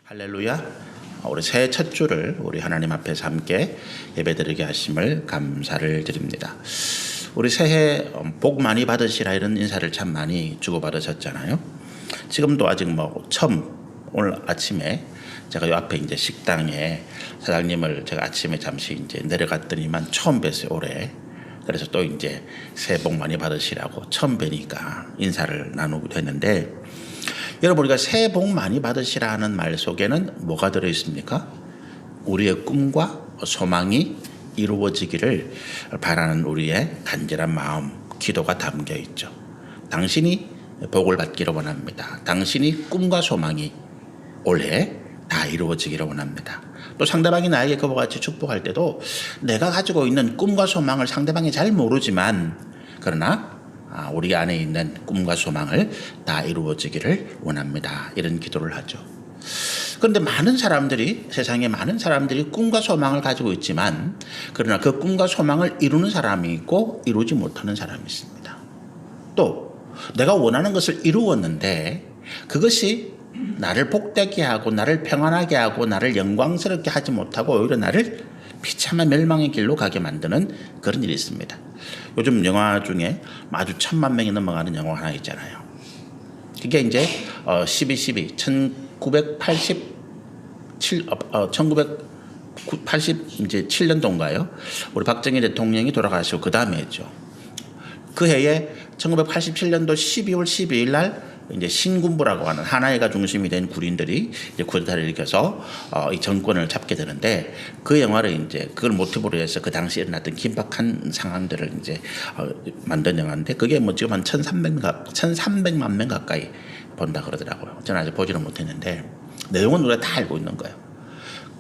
할렐루야. 우리 새해 첫 주를 우리 하나님 앞에서 함께 예배드리게 하심을 감사를 드립니다. 우리 새해 복 많이 받으시라 이런 인사를 참 많이 주고받으셨잖아요. 지금도 아직 처음 오늘 아침에 제가 요 앞에 이제 식당에 사장님을 제가 아침에 잠시 이제 내려갔더니만 처음 뵀어요, 올해. 그래서 또 이제 새해 복 많이 받으시라고 처음 뵈니까 인사를 나누기도 했는데, 여러분, 우리가 새해 복 많이 받으시라 하는 말 속에는 뭐가 들어있습니까? 우리의 꿈과 소망이 이루어지기를 바라는 우리의 간절한 마음, 기도가 담겨 있죠. 당신이 복을 받기를 원합니다. 당신이 꿈과 소망이 올해 다 이루어지기를 원합니다. 또 상대방이 나에게 그와 같이 축복할 때도 내가 가지고 있는 꿈과 소망을 상대방이 잘 모르지만, 그러나 우리 안에 있는 꿈과 소망을 다 이루어지기를 원합니다. 이런 기도를 하죠. 그런데 세상에 많은 사람들이 꿈과 소망을 가지고 있지만, 그러나 그 꿈과 소망을 이루는 사람이 있고 이루지 못하는 사람이 있습니다. 또 내가 원하는 것을 이루었는데 그것이 나를 복되게 하고 나를 평안하게 하고 나를 영광스럽게 하지 못하고 오히려 나를 비참한 멸망의 길로 가게 만드는 그런 일이 있습니다. 요즘 영화 중에 아주 1000만 명이 넘어가는 영화 하나 있잖아요. 그게 이제 1987년도인가요? 우리 박정희 대통령이 돌아가시고 그 다음에 했죠. 그 해에 1987년도 12월 12일 날 이제 신군부라고 하는 하나회가 중심이 된 군인들이 이제 쿠데타를 일으켜서 이 정권을 잡게 되는데, 그 영화를 이제 그걸 모티브로 해서 그 당시에 일어났던 긴박한 상황들을 이제 만든 영화인데, 그게 지금 한 1300만 명 가까이 본다 그러더라고요. 저는 아직 보지는 못했는데 내용은 우리가 다 알고 있는 거예요.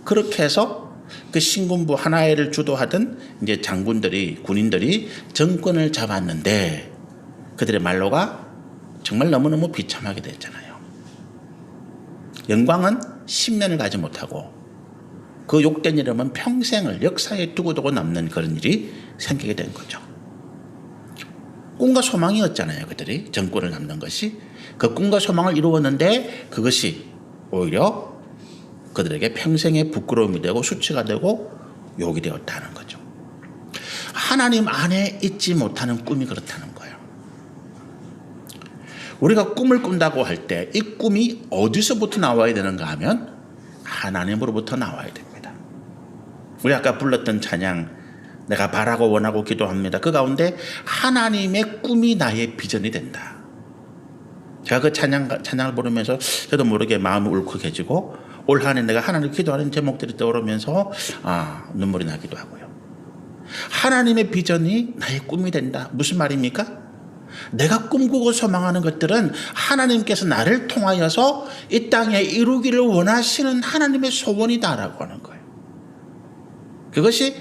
그렇게 해서 그 신군부 하나회를 주도하던 이제 군인들이 정권을 잡았는데, 그들의 말로가 정말 너무너무 비참하게 됐잖아요. 영광은 10년을 가지 못하고 그 욕된 이름은 평생을 역사에 두고두고 남는 그런 일이 생기게 된 거죠. 꿈과 소망이었잖아요. 그들이 정권을 잡는 것이. 그 꿈과 소망을 이루었는데 그것이 오히려 그들에게 평생의 부끄러움이 되고 수치가 되고 욕이 되었다는 거죠. 하나님 안에 있지 못하는 꿈이 그렇다는 거예요. 우리가 꿈을 꾼다고 할 때 이 꿈이 어디서부터 나와야 되는가 하면 하나님으로부터 나와야 됩니다. 우리 아까 불렀던 찬양, 내가 바라고 원하고 기도합니다. 그 가운데 하나님의 꿈이 나의 비전이 된다. 제가 그 찬양을 부르면서 저도 모르게 마음이 울컥해지고 올 한 해 내가 하나님 기도하는 제목들이 떠오르면서 눈물이 나기도 하고요. 하나님의 비전이 나의 꿈이 된다. 무슨 말입니까? 내가 꿈꾸고 소망하는 것들은 하나님께서 나를 통하여서 이 땅에 이루기를 원하시는 하나님의 소원이다라고 하는 거예요. 그것이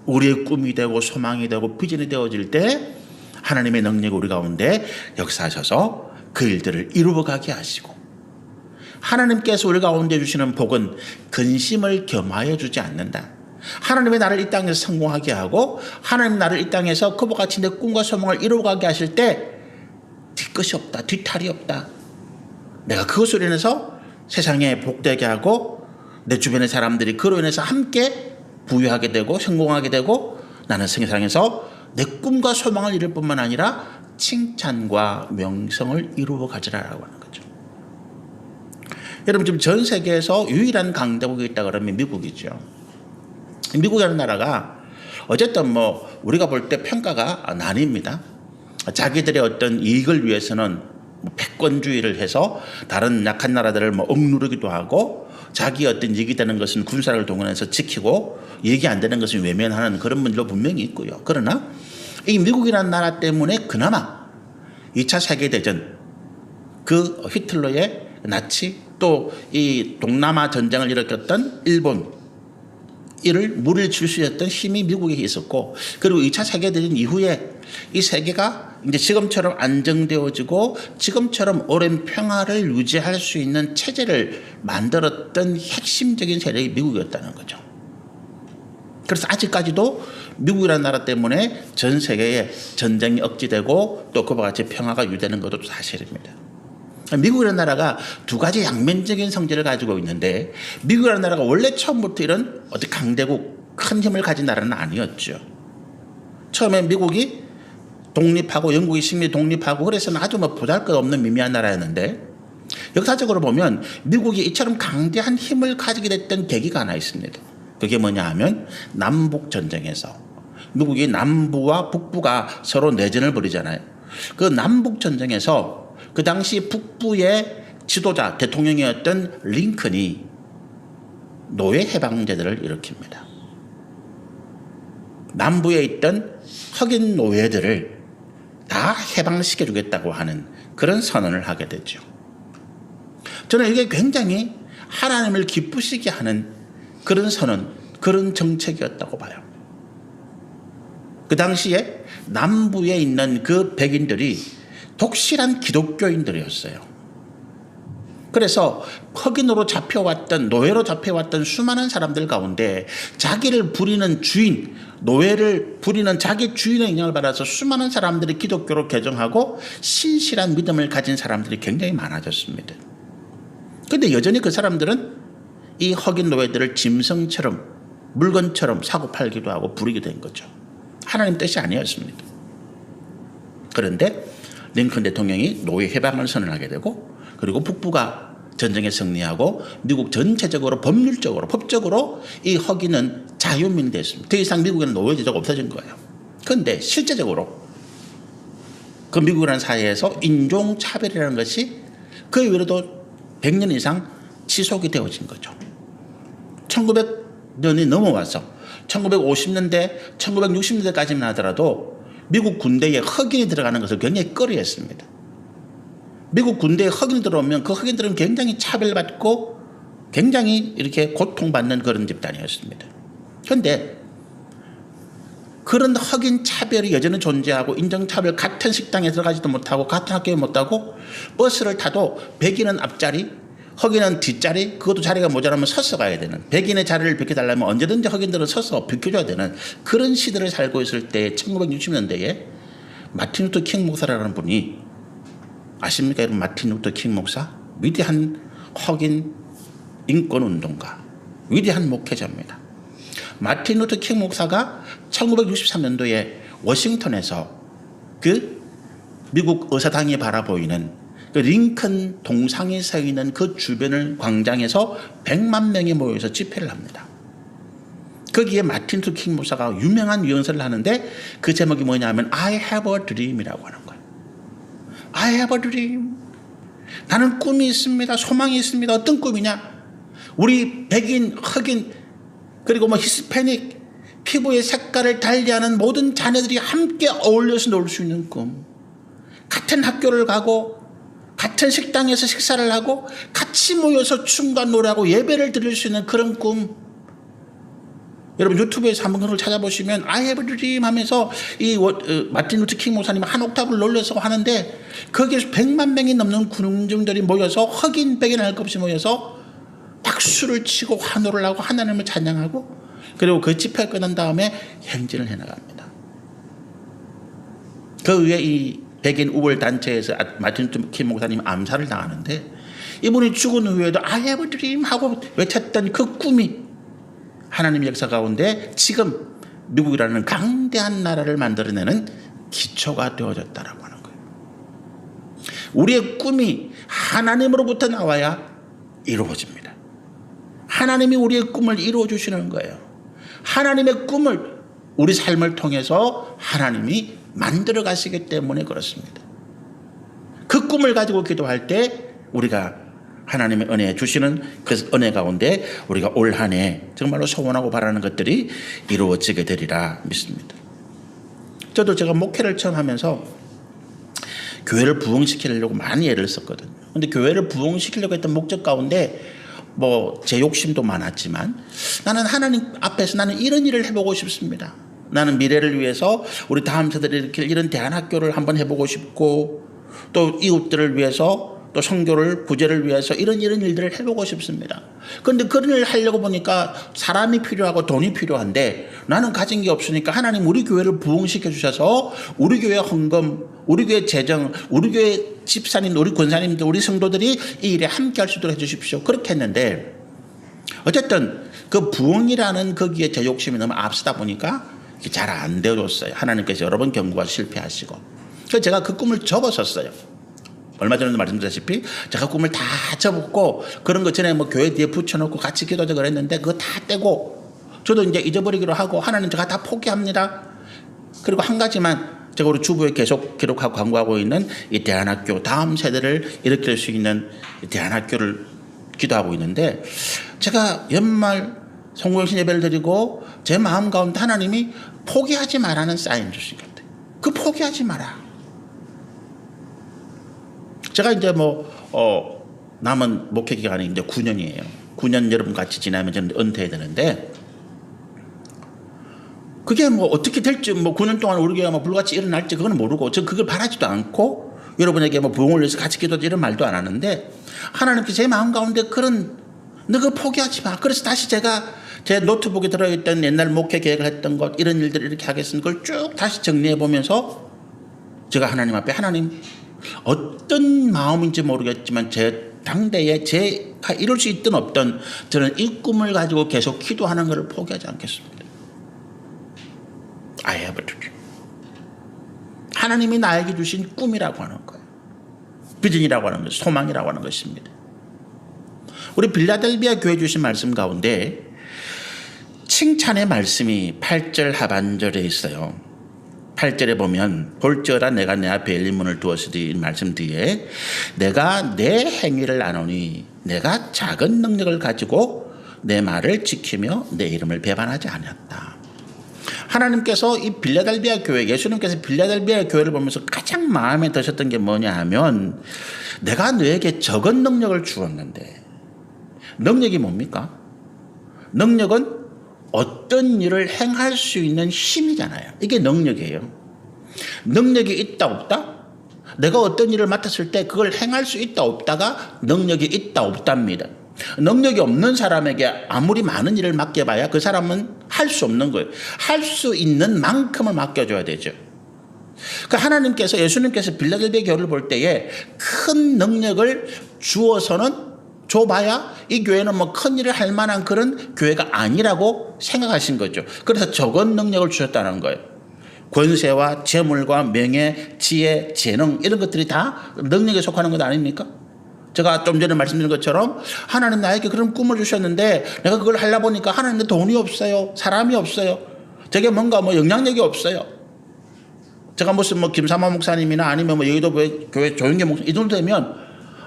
우리의 꿈이 되고 소망이 되고 비전이 되어질 때 하나님의 능력이 우리 가운데 역사하셔서 그 일들을 이루어가게 하시고, 하나님께서 우리 가운데 주시는 복은 근심을 겸하여 주지 않는다. 하나님의 나를 이 땅에서 성공하게 하고 하나님 나를 이 땅에서 그와 같이 내 꿈과 소망을 이루어가게 하실 때 뒤끝이 없다, 뒤탈이 없다. 내가 그것으로 인해서 세상에 복되게 하고 내 주변의 사람들이 그로 인해서 함께 부유하게 되고 성공하게 되고, 나는 세상에서 내 꿈과 소망을 이룰 뿐만 아니라 칭찬과 명성을 이루어 가지라라고 하는 거죠. 여러분, 지금 전 세계에서 유일한 강대국이 있다 그러면 미국이죠. 미국이라는 나라가 어쨌든 우리가 볼 때 평가가 나뉩니다. 자기들의 어떤 이익을 위해서는 패권주의를 해서 다른 약한 나라들을 억누르기도 하고, 자기 어떤 이익이 되는 것은 군사를 동원해서 지키고 이익이 안 되는 것은 외면하는 그런 문제도 분명히 있고요. 그러나 이 미국이라는 나라 때문에 그나마 2차 세계대전, 그 히틀러의 나치, 또 이 동남아 전쟁을 일으켰던 일본, 이를 물을 줄 수 있었던 힘이 미국에 있었고, 그리고 2차 세계대전 이후에 이 세계가 이제 지금처럼 안정되어지고 지금처럼 오랜 평화를 유지할 수 있는 체제를 만들었던 핵심적인 세력이 미국이었다는 거죠. 그래서 아직까지도 미국이라는 나라 때문에 전 세계에 전쟁이 억지되고 또 그와 같이 평화가 유지되는 것도 사실입니다. 미국이라는 나라가 두 가지 양면적인 성질을 가지고 있는데, 미국이라는 나라가 원래 처음부터 이런 어떤 강대국, 큰 힘을 가진 나라는 아니었죠. 처음에 미국이 독립하고 영국이 식민지 독립하고 그래서는 아주 보잘것없는 미미한 나라였는데, 역사적으로 보면 미국이 이처럼 강대한 힘을 가지게 됐던 계기가 하나 있습니다. 그게 뭐냐 하면 남북 전쟁에서 미국이 남부와 북부가 서로 내전을 벌이잖아요. 그 남북 전쟁에서 그 당시 북부의 지도자 대통령이었던 링컨이 노예 해방제도를 일으킵니다. 남부에 있던 흑인 노예들을 다 해방시켜 주겠다고 하는 그런 선언을 하게 되죠. 저는 이게 굉장히 하나님을 기쁘시게 하는 그런 선언, 그런 정책이었다고 봐요. 그 당시에 남부에 있는 그 백인들이 독실한 기독교인들이었어요. 그래서 흑인으로 잡혀왔던, 노예로 잡혀왔던 수많은 사람들 가운데 자기를 부리는 주인, 노예를 부리는 자기 주인의 영향을 받아서 수많은 사람들이 기독교로 개종하고 신실한 믿음을 가진 사람들이 굉장히 많아졌습니다. 그런데 여전히 그 사람들은 이 흑인 노예들을 짐승처럼, 물건처럼 사고 팔기도 하고 부리기도 된 거죠. 하나님 뜻이 아니었습니다. 그런데 링컨 대통령이 노예 해방을 선언하게 되고, 그리고 북부가 전쟁에 승리하고 미국 전체적으로 법률적으로, 법적으로 이 흑인은 자유민이 됐습니다. 더 이상 미국에는 노예 제도가 없어진 거예요. 그런데 실제적으로 그 미국이라는 사회에서 인종차별이라는 것이 그 이후로도 100년 이상 지속이 되어진 거죠. 1900년이 넘어와서 1950년대, 1960년대까지만 하더라도 미국 군대에 흑인이 들어가는 것을 굉장히 꺼려했습니다. 미국 군대에 흑인이 들어오면 그 흑인들은 굉장히 차별받고 굉장히 이렇게 고통받는 그런 집단이었습니다. 그런데 그런 흑인 차별이 여전히 존재하고, 인종차별, 같은 식당에 들어가지도 못하고 같은 학교에 못하고 버스를 타도 백인은 앞자리, 흑인은 뒷자리, 그것도 자리가 모자라면 서서 가야 되는, 백인의 자리를 비켜달라면 언제든지 흑인들은 서서 비켜줘야 되는 그런 시대를 살고 있을 때 1960년대에 마틴 루터 킹 목사라는 분이, 아십니까 여러분? 마틴 루터 킹 목사, 위대한 흑인 인권운동가, 위대한 목회자입니다. 마틴 루터 킹 목사가 1963년도에 워싱턴에서 그 미국 의사당이 바라보이는 그 링컨 동상이 서 있는 그 주변을 광장에서 100만 명이 모여서 집회를 합니다. 거기에 마틴 루터 킹 목사가 유명한 유언서를 하는데 그 제목이 뭐냐면 I have a dream이라고 하는 거예요. I have a dream. 나는 꿈이 있습니다. 소망이 있습니다. 어떤 꿈이냐? 우리 백인, 흑인, 그리고 히스패닉, 피부의 색깔을 달리하는 모든 자녀들이 함께 어울려서 놀 수 있는 꿈. 같은 학교를 가고 같은 식당에서 식사를 하고 같이 모여서 춤과 노래하고 예배를 드릴 수 있는 그런 꿈. 여러분 유튜브에서 한번 그걸 찾아보시면 I have a dream 하면서 이 마틴 루터 킹 목사님 한 옥탑을 놀려서 하는데, 거기에서 100만 명이 넘는 군중들이 모여서 흑인 백인 할 것 없이 모여서 박수를 치고 환호를 하고 하나님을 찬양하고, 그리고 그 집회가 끝난 다음에 행진을 해나갑니다. 그 위에 이 백인 우월 단체에서 마틴 루터 킹 목사님 암살을 당하는데, 이분이 죽은 후에도 I have a dream 하고 외쳤던 그 꿈이 하나님의 역사 가운데 지금 미국이라는 강대한 나라를 만들어내는 기초가 되어졌다라고 하는 거예요. 우리의 꿈이 하나님으로부터 나와야 이루어집니다. 하나님이 우리의 꿈을 이루어 주시는 거예요. 하나님의 꿈을 우리 삶을 통해서 하나님이 만들어 가시기 때문에 그렇습니다. 그 꿈을 가지고 기도할 때 우리가 하나님의 은혜 주시는 그 은혜 가운데 우리가 올 한 해 정말로 소원하고 바라는 것들이 이루어지게 되리라 믿습니다. 저도 제가 목회를 처음 하면서 교회를 부흥시키려고 많이 애를 썼거든요. 그런데 교회를 부흥시키려고 했던 목적 가운데 제 욕심도 많았지만, 나는 하나님 앞에서 나는 이런 일을 해보고 싶습니다. 나는 미래를 위해서 우리 다음 세대를 일으킬 이런 대안학교를 한번 해보고 싶고, 또 이웃들을 위해서 또 선교를 구제를 위해서 이런 일들을 해보고 싶습니다. 그런데 그런 일을 하려고 보니까 사람이 필요하고 돈이 필요한데 나는 가진 게 없으니까 하나님 우리 교회를 부흥시켜 주셔서 우리 교회 헌금, 우리 교회 재정, 우리 교회 집사님, 우리 권사님들, 우리 성도들이 이 일에 함께 할 수 있도록 해주십시오. 그렇게 했는데 어쨌든 그 부흥이라는 거기에 제 욕심이 너무 앞서다 보니까 잘 안 되어줬어요. 하나님께서 여러 번 경고가 실패하시고. 그래서 제가 그 꿈을 접었었어요. 얼마 전에도 말씀드렸다시피 제가 꿈을 다 접었고 그런 것 전에 뭐 교회 뒤에 붙여놓고 같이 기도하자 그랬는데 그거 다 떼고 저도 이제 잊어버리기로 하고 하나님 제가 다 포기합니다. 그리고 한 가지만 제가 우리 주부에 계속 기록하고 광고하고 있는 이 대안학교 다음 세대를 일으킬 수 있는 대안학교를 기도하고 있는데 제가 연말 성공신 예배를 드리고 제 마음 가운데 하나님이 포기하지 말라는 사인 주신 것 같아요. 그 포기하지 마라. 제가 이제 남은 목회 기간이 이제 9년이에요. 9년 여러분 같이 지나면 저는 은퇴해야 되는데 그게 뭐 어떻게 될지 9년 동안 우리 교회가 불같이 일어날지 그건 모르고 저 그걸 바라지도 않고 여러분에게 부흥을 위해서 같이 기도하지 이런 말도 안 하는데 하나님께서 제 마음 가운데 너 그거 포기하지 마. 그래서 다시 제가 제 노트북에 들어있던 옛날 목회 계획을 했던 것 이런 일들을 이렇게 하겠습니다. 그걸 쭉 다시 정리해 보면서 제가 하나님 앞에 하나님 어떤 마음인지 모르겠지만 제 당대에 제가 이룰 수 있든 없든 저는 이 꿈을 가지고 계속 기도하는 것을 포기하지 않겠습니다. I have a dream. 하나님이 나에게 주신 꿈이라고 하는 거예요. 비전이라고 하는 것, 소망이라고 하는 것입니다. 우리 빌라델비아 교회 주신 말씀 가운데 칭찬의 말씀이 8절 하반절에 있어요. 8절에 보면 볼지어다 내가 내 앞에 열린 문을 두었으니 말씀 뒤에 내가 내 행위를 아노니 내가 작은 능력을 가지고 내 말을 지키며 내 이름을 배반하지 않았다. 하나님께서 이 빌라델비아 교회, 예수님께서 빌라델비아 교회를 보면서 가장 마음에 드셨던 게 뭐냐 하면 내가 너에게 적은 능력을 주었는데 능력이 뭡니까? 능력은 어떤 일을 행할 수 있는 힘이잖아요. 이게 능력이에요. 능력이 있다 없다? 내가 어떤 일을 맡았을 때 그걸 행할 수 있다 없다가 능력이 있다 없답니다. 능력이 없는 사람에게 아무리 많은 일을 맡겨봐야 그 사람은 할 수 없는 거예요. 할 수 있는 만큼을 맡겨줘야 되죠. 그러니까 하나님께서 예수님께서 빌라델비아 교회를 볼 때에 큰 능력을 주어서는 줘봐야 이 교회는 큰 일을 할 만한 그런 교회가 아니라고 생각하신 거죠. 그래서 적은 능력을 주셨다는 거예요. 권세와 재물과 명예, 지혜, 재능 이런 것들이 다 능력에 속하는 것 아닙니까? 제가 좀 전에 말씀드린 것처럼 하나님 나에게 그런 꿈을 주셨는데 내가 그걸 하려 보니까 하나님의 돈이 없어요. 사람이 없어요. 저게 뭔가 영향력이 없어요. 제가 무슨 김삼화 목사님이나 아니면 여의도 교회 조영계 목사님 이 정도 되면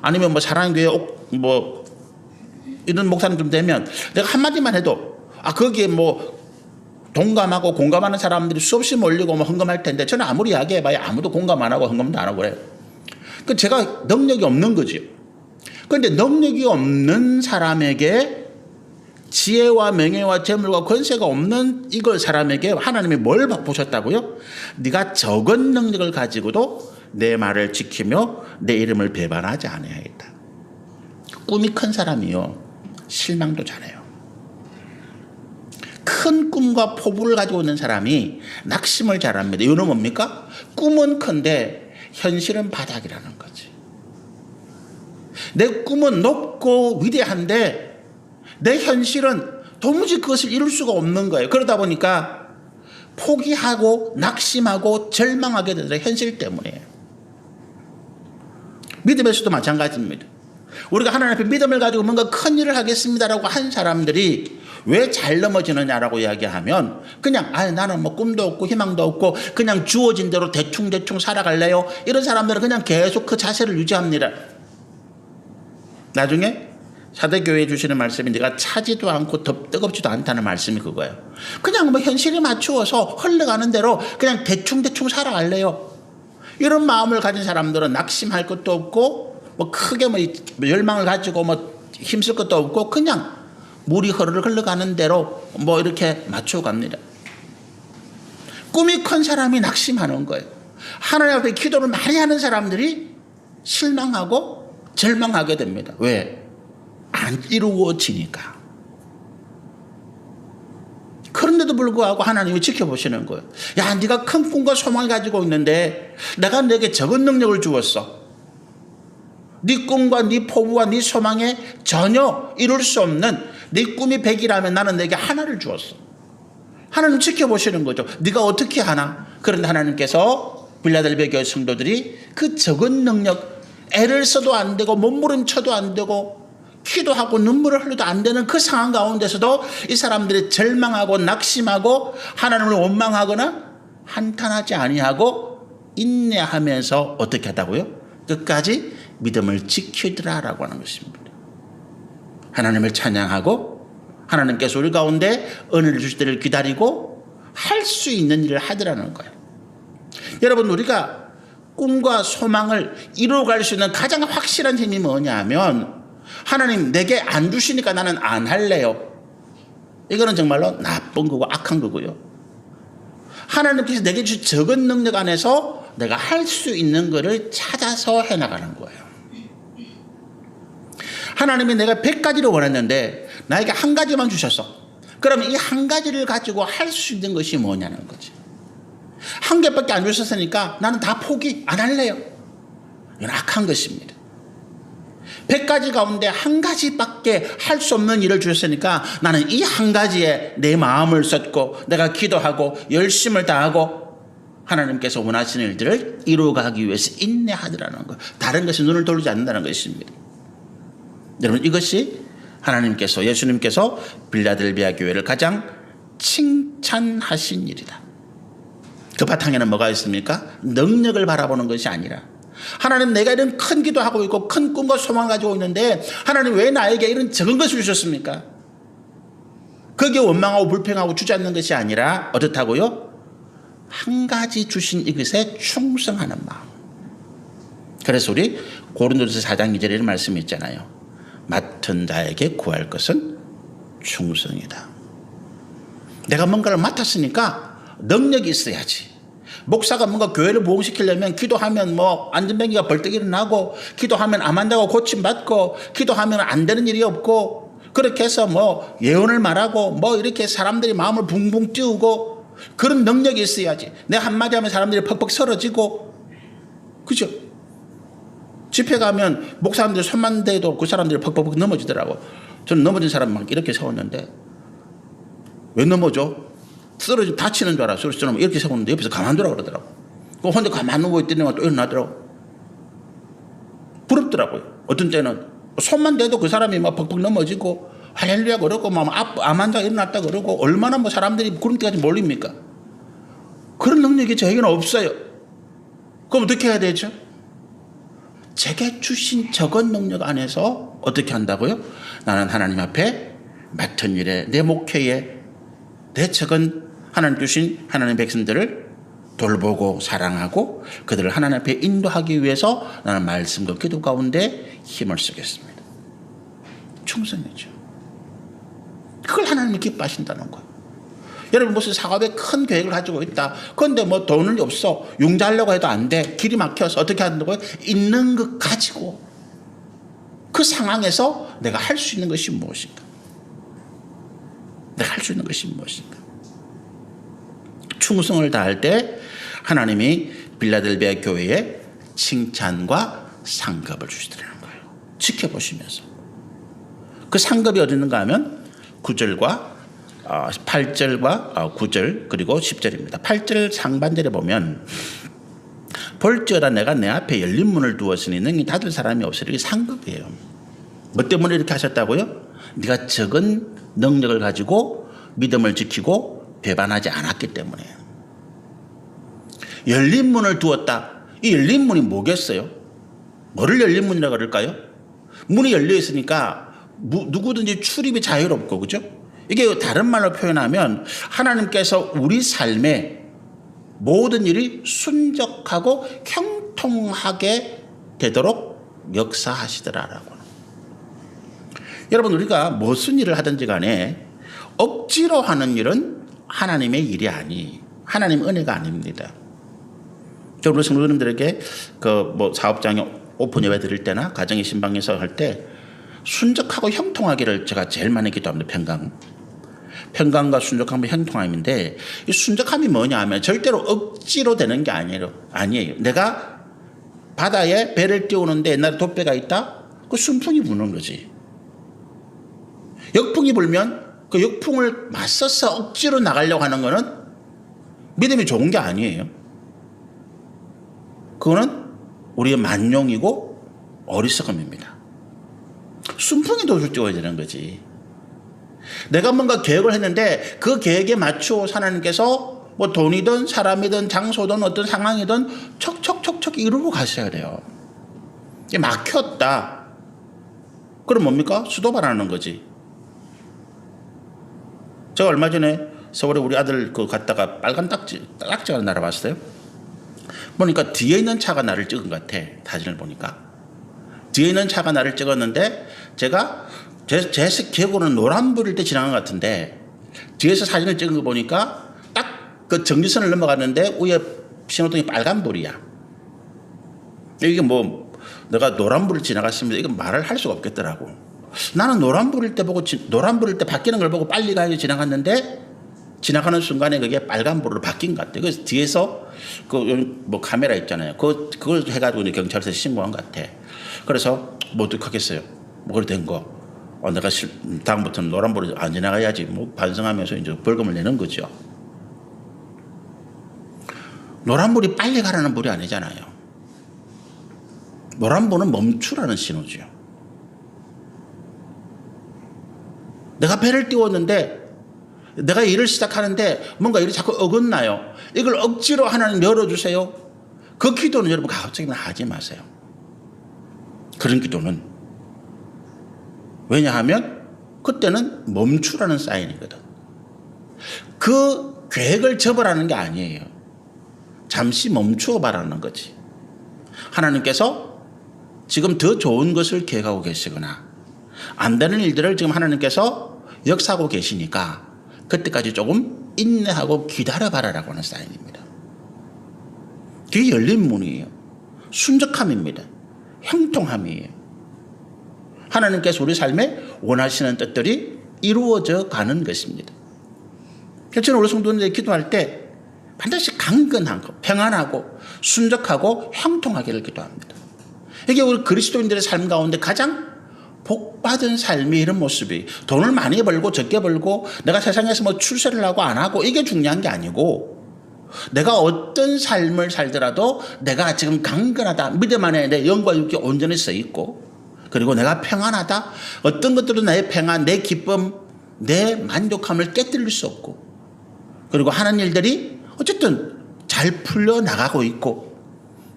아니면 사랑교회 이런 목사님 좀 되면 내가 한마디만 해도 거기에 동감하고 공감하는 사람들이 수없이 몰리고 헌금할 텐데 저는 아무리 이야기해봐야 아무도 공감 안 하고 헌금도 안 하고 그래요. 그 제가 능력이 없는 거죠. 그런데 능력이 없는 사람에게 지혜와 명예와 재물과 권세가 없는 이걸 사람에게 하나님이 뭘 보셨다고요? 네가 적은 능력을 가지고도 내 말을 지키며 내 이름을 배반하지 아니하였다. 꿈이 큰 사람이요 실망도 잘해요. 큰 꿈과 포부를 가지고 있는 사람이 낙심을 잘합니다. 이유는 뭡니까? 꿈은 큰데 현실은 바닥이라는 거지. 내 꿈은 높고 위대한데 내 현실은 도무지 그것을 이룰 수가 없는 거예요. 그러다 보니까 포기하고 낙심하고 절망하게 되더라. 현실 때문이에요. 믿음에서도 마찬가지입니다. 우리가 하나님 앞에 믿음을 가지고 뭔가 큰 일을 하겠습니다라고 한 사람들이 왜 잘 넘어지느냐라고 이야기하면 그냥 나는 꿈도 없고 희망도 없고 그냥 주어진 대로 대충 살아갈래요. 이런 사람들은 그냥 계속 그 자세를 유지합니다. 나중에 사대교회에 주시는 말씀이 네가 차지도 않고 뜨겁지도 않다는 말씀이 그거예요. 그냥 현실에 맞추어서 흘러가는 대로 그냥 대충 살아갈래요. 이런 마음을 가진 사람들은 낙심할 것도 없고 크게 열망을 가지고 힘쓸 것도 없고 그냥 물이 흘러가는 대로 이렇게 맞추어 갑니다. 꿈이 큰 사람이 낙심하는 거예요. 하나님 앞에 기도를 많이 하는 사람들이 실망하고 절망하게 됩니다. 왜? 안 이루어지니까. 그런데도 불구하고 하나님이 지켜보시는 거예요. 야, 네가 큰 꿈과 소망을 가지고 있는데 내가 너에게 적은 능력을 주었어. 네 꿈과 네 포부와 네 소망에 전혀 이룰 수 없는 네 꿈이 100이라면 나는 너에게 하나를 주었어. 하나님 지켜보시는 거죠. 네가 어떻게 하나? 그런데 하나님께서 빌라델비아 교회 성도들이 그 적은 능력, 애를 써도 안 되고 몸부림쳐도 안 되고 기도하고 눈물을 흘려도 안 되는 그 상황 가운데서도 이 사람들이 절망하고 낙심하고 하나님을 원망하거나 한탄하지 아니하고 인내하면서 어떻게 하다고요? 끝까지 믿음을 지키더라라고 하는 것입니다. 하나님을 찬양하고 하나님께서 우리 가운데 은혜를 주실 때를 기다리고 할 수 있는 일을 하더라는 거예요. 여러분, 우리가 꿈과 소망을 이루어갈 수 있는 가장 확실한 힘이 뭐냐면 하나님 내게 안 주시니까 나는 안 할래요. 이거는 정말로 나쁜 거고 악한 거고요. 하나님께서 내게 주신 적은 능력 안에서 내가 할 수 있는 거를 찾아서 해나가는 거예요. 하나님이 내가 100가지를 원했는데 나에게 한 가지만 주셨어. 그러면 이 한 가지를 가지고 할 수 있는 것이 뭐냐는 거지. 한 개밖에 안 주셨으니까 나는 다 포기 안 할래요. 이건 악한 것입니다. 100가지 가운데 한 가지밖에 할 수 없는 일을 주셨으니까 나는 이 한 가지에 내 마음을 쏟고 내가 기도하고 열심을 다하고 하나님께서 원하시는 일들을 이루어가기 위해서 인내하더라는 것. 다른 것에 눈을 돌리지 않는다는 것입니다. 여러분, 이것이 하나님께서, 예수님께서 빌라델비아 교회를 가장 칭찬하신 일이다. 그 바탕에는 뭐가 있습니까? 능력을 바라보는 것이 아니라 하나님, 내가 이런 큰 기도하고 있고 큰 꿈과 소망을 가지고 있는데 하나님 왜 나에게 이런 적은 것을 주셨습니까? 거기에 원망하고 불평하고 주지 않는 것이 아니라 어떻다고요? 한 가지 주신 이것에 충성하는 마음. 그래서 우리 고린도서 4장 2절에 이런 말씀이 있잖아요. 맡은 자에게 구할 것은 충성이다. 내가 뭔가를 맡았으니까 능력이 있어야지. 목사가 뭔가 교회를 부흥시키려면 기도하면 뭐 안전뱅이가 벌떡 일어나고 기도하면 암 환자가 고침받고 기도하면 안 되는 일이 없고 그렇게 해서 뭐 예언을 말하고 뭐 이렇게 사람들이 마음을 붕붕 띄우고 그런 능력이 있어야지. 내 한마디 하면 사람들이 퍽퍽 쓰러지고, 그죠? 집회 가면 목사님들 손만 대도 그 사람들이 퍽퍽 넘어지더라고. 저는 넘어진 사람 막 이렇게 세웠는데 왜 넘어져? 쓰러지면 다치는 줄 알았어요. 저는 이렇게 세웠는데 옆에서 가만두라 그러더라고. 그 혼자 가만 누워 있더니 또 일어나더라고. 부럽더라고요. 어떤 때는 손만 대도 그 사람이 막 벅벅 넘어지고 할렐루야 그러고 막 암 환자가 일어났다 그러고 얼마나 뭐 사람들이 그런 데까지 몰립니까? 그런 능력이 저에게는 없어요. 그럼 어떻게 해야 되죠? 제게 주신 적은 능력 안에서 어떻게 한다고요? 나는 하나님 앞에 맡은 일에 내 목회에 내 적은 하나님 주신 하나님 백성들을 돌보고 사랑하고 그들을 하나님 앞에 인도하기 위해서 나는 말씀과 기도 가운데 힘을 쓰겠습니다. 충성이죠. 그걸 하나님이 기뻐하신다는 거예요. 여러분, 무슨 사업에 큰 계획을 가지고 있다. 그런데 뭐 돈은 없어. 융자하려고 해도 안 돼. 길이 막혀서 어떻게 한다고요? 있는 것 가지고 그 상황에서 내가 할 수 있는 것이 무엇인가? 내가 할 수 있는 것이 무엇인가? 충성을 다할 때 하나님이 빌라델비아 교회에 칭찬과 상급을 주시더라는 거예요. 지켜보시면서. 그 상급이 어디 있는가 하면 9절과 8절과 9절 그리고 10절입니다. 8절 상반절에 보면 볼지어다 내가 내 앞에 열린 문을 두었으니 능히 닫을 사람이 없으리. 이게 상급이에요. 뭐 때문에 이렇게 하셨다고요? 네가 적은 능력을 가지고 믿음을 지키고 배반하지 않았기 때문에. 열린 문을 두었다. 이 열린 문이 뭐겠어요? 뭐를 열린 문이라고 그럴까요? 문이 열려 있으니까 누구든지 출입이 자유롭고, 그죠? 이게 다른 말로 표현하면 하나님께서 우리 삶에 모든 일이 순적하고 형통하게 되도록 역사하시더라라고. 여러분, 우리가 무슨 일을 하든지 간에 억지로 하는 일은 하나님의 일이 하나님 은혜가 아닙니다. 우리 성도님들에게 그 뭐 사업장에 오픈 예배 드릴 때나 가정의 신방에서 할 때 순적하고 형통하기를 제가 제일 많이 기도합니다. 평강과 순적함과 형통함인데 이 순적함이 뭐냐 하면 절대로 억지로 되는 게 아니에요. 내가 바다에 배를 띄우는데 옛날에 돛배가 있다? 그 순풍이 부는 거지. 역풍이 불면 그 역풍을 맞서서 억지로 나가려고 하는 거는 믿음이 좋은 게 아니에요. 그거는 우리의 만용이고 어리석음입니다. 순풍이 도를 띄워야 되는 거지. 내가 뭔가 계획을 했는데 그 계획에 맞추어 하나님께서 뭐 돈이든 사람이든 장소든 어떤 상황이든 척척척척 이루고 가셔야 돼요. 막혔다. 그럼 뭡니까? 수도발하는 거지. 제가 얼마 전에 서울에 우리 아들 갔다가 빨간 딱지가 날아봤어요. 보니까 뒤에 있는 차가 나를 찍은 것 같아. 사진을 보니까. 뒤에 있는 차가 나를 찍었는데 제가 제 기억으로는 노란불일 때 지나간 것 같은데 뒤에서 사진을 찍은 거 보니까 딱 그 정지선을 넘어갔는데 위에 신호등이 빨간불이야. 이게 뭐 내가 노란불을 지나갔으면 이거 말을 할 수가 없겠더라고. 나는 노란불일 때 바뀌는 걸 보고 빨리 가야지 지나갔는데 지나가는 순간에 그게 빨간불로 바뀐 것 같아. 그래서 뒤에서 뭐 카메라 있잖아요. 그걸 해가지고 경찰서에 신고한 것 같아. 그래서 뭐 어떡하겠어요. 뭐 그래 된 거. 내가 다음부터는 노란불을 안 지나가야지. 뭐 반성하면서 이제 벌금을 내는 거죠. 노란불이 빨리 가라는 불이 아니잖아요. 노란불은 멈추라는 신호죠. 내가 배를 띄웠는데 내가 일을 시작하는데 뭔가 일이 자꾸 어긋나요. 이걸 억지로 하나님 열어주세요. 그 기도는 여러분 갑자기 하지 마세요. 그런 기도는. 왜냐하면 그때는 멈추라는 사인이거든. 그 계획을 접으라는 게 아니에요. 잠시 멈추어 봐라는 거지. 하나님께서 지금 더 좋은 것을 계획하고 계시거나 안 되는 일들을 지금 하나님께서 역사하고 계시니까 그때까지 조금 인내하고 기다려봐라라고 하는 사인입니다. 그게 열린 문이에요. 순적함입니다. 형통함이에요. 하나님께서 우리 삶에 원하시는 뜻들이 이루어져 가는 것입니다. 그래서 저는 우리 성도님들이 기도할 때 반드시 강건하고 평안하고 순적하고 형통하기를 기도합니다. 이게 우리 그리스도인들의 삶 가운데 가장 복받은 삶의 이런 모습이 돈을 많이 벌고 적게 벌고 내가 세상에서 뭐 출세를 하고 안 하고 이게 중요한 게 아니고 내가 어떤 삶을 살더라도 내가 지금 강건하다. 믿음 안에 내 영과 육이 온전히 써 있고 그리고 내가 평안하다. 어떤 것들은 나의 평안, 내 기쁨, 내 만족함을 깨뜨릴 수 없고 그리고 하는 일들이 어쨌든 잘 풀려나가고 있고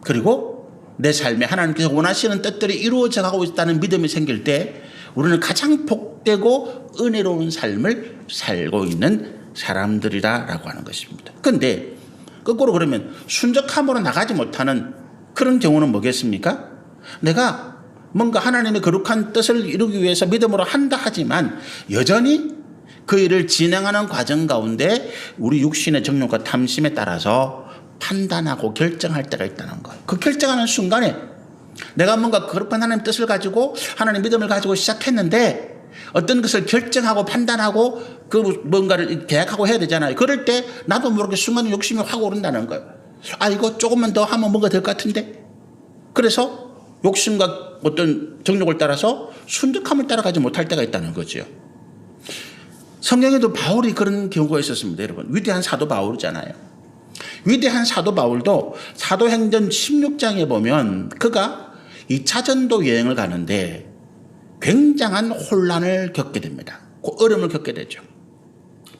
그리고 내 삶에 하나님께서 원하시는 뜻들이 이루어져 가고 있다는 믿음이 생길 때 우리는 가장 복되고 은혜로운 삶을 살고 있는 사람들이라고 하는 것입니다. 그런데 거꾸로 그러면 순적함으로 나가지 못하는 그런 경우는 뭐겠습니까? 내가 뭔가 하나님의 거룩한 뜻을 이루기 위해서 믿음으로 한다 하지만 여전히 그 일을 진행하는 과정 가운데 우리 육신의 정욕과 탐심에 따라서 판단하고 결정할 때가 있다는 거예요. 그 결정하는 순간에 내가 뭔가 거룩한 하나님의 뜻을 가지고 하나님의 믿음을 가지고 시작했는데 어떤 것을 결정하고 판단하고 그 뭔가를 계약하고 해야 되잖아요. 그럴 때 나도 모르게 순간 욕심이 확 오른다는 거예요. 이거 조금만 더 하면 뭔가 될 것 같은데. 그래서 욕심과 어떤 정욕을 따라서 순적함을 따라가지 못할 때가 있다는 거죠. 성경에도 바울이 그런 경우가 있었습니다. 여러분 위대한 사도 바울이잖아요. 위대한 사도 바울도 사도행전 16장에 보면 그가 2차 전도 여행을 가는데 굉장한 혼란을 겪게 됩니다. 어려움을 겪게 되죠.